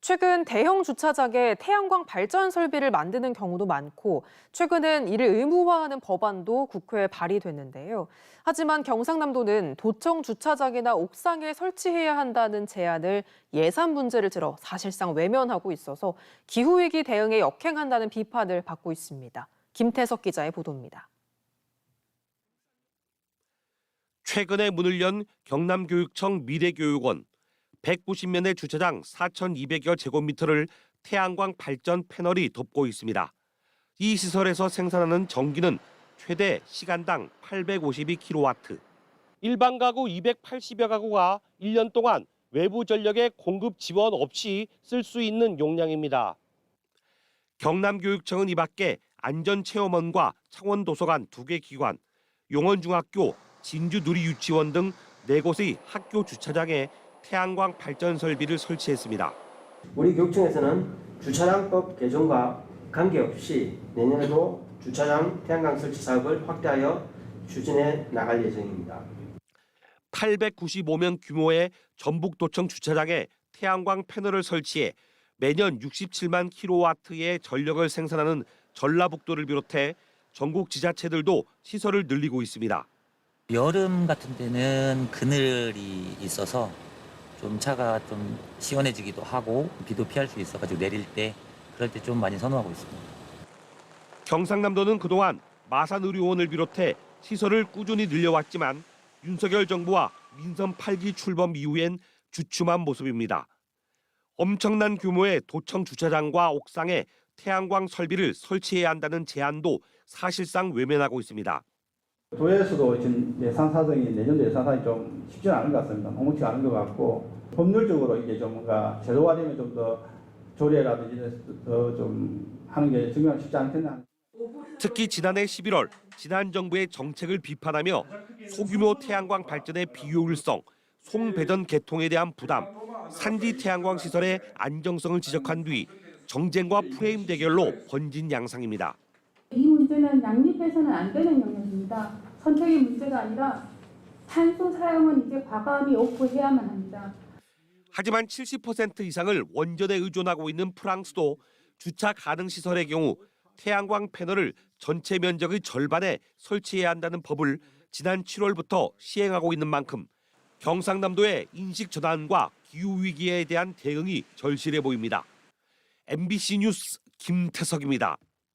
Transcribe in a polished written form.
최근 대형 주차장에 태양광 발전 설비를 만드는 경우도 많고 최근엔 이를 의무화하는 법안도 국회에 발의됐는데요. 하지만 경상남도는 도청 주차장이나 옥상에 설치해야 한다는 제안을 예산 문제를 들어 사실상 외면하고 있어서 기후위기 대응에 역행한다는 비판을 받고 있습니다. 김태석 기자의 보도입니다. 최근에 문을 연 경남교육청 미래교육원. 190면의 주차장 4,200여 제곱미터를 태양광 발전 패널이 덮고 있습니다. 이 시설에서 생산하는 전기는 최대 시간당 852kW. 일반 가구 280여 가구가 1년 동안 외부 전력의 공급 지원 없이 쓸 수 있는 용량입니다. 경남교육청은 이 밖에 안전체험원과 창원도서관 2개 기관, 용원중학교, 진주누리유치원 등 4곳의 학교 주차장에 태양광 발전 설비를 설치했습니다. 우리 교육청에서는 주차장법 개정과 관계없이 내년에도 주차장 태양광 설치 사업을 확대하여 추진해 나갈 예정입니다. 895명 규모의 전북도청 주차장에 태양광 패널을 설치해 매년 67만 킬로와트의 전력을 생산하는 전라북도를 비롯해 전국 지자체들도 시설을 늘리고 있습니다. 여름 같은 때는 그늘이 있어서 좀 차가 좀 시원해지기도 하고 비도 피할 수 있어가지고 내릴 때 그럴 때 좀 많이 선호하고 있습니다. 경상남도는 그동안 마산의료원을 비롯해 시설을 꾸준히 늘려왔지만 윤석열 정부와 민선 8기 출범 이후엔 주춤한 모습입니다. 엄청난 규모의 도청 주차장과 옥상에 태양광 설비를 설치해야 한다는 제안도 사실상 외면하고 있습니다. 도에서도 지금 예산 사정이 내년도 예산 사정이 좀 쉽지는 않은 것 같습니다. 녹록지 않은 것 같고 법률적으로 이게 좀 뭔가 제도화되면 좀 더 조례라든지 더 좀 하는 게 정말 쉽지 않겠나. 특히 지난해 11월 지난 정부의 정책을 비판하며 소규모 태양광 발전의 비효율성, 송배전 개통에 대한 부담, 산지 태양광 시설의 안정성을 지적한 뒤 정쟁과 프레임 대결로 번진 양상입니다. 이 문제는 양립해서는 안 되는 영역입니다. 선택의 문제가 아니라 탄소 사용은 이제 과감히 오프해야만 합니다. 하지만 70% 이상을 원전에 의존하고 있는 프랑스도 주차 가능 시설의 경우 태양광 패널을 전체 면적의 절반에 설치해야 한다는 법을 지난 7월부터 시행하고 있는 만큼 경상남도의 인식 전환과 기후위기에 대한 대응이 절실해 보입니다. MBC 뉴스 김태석입니다.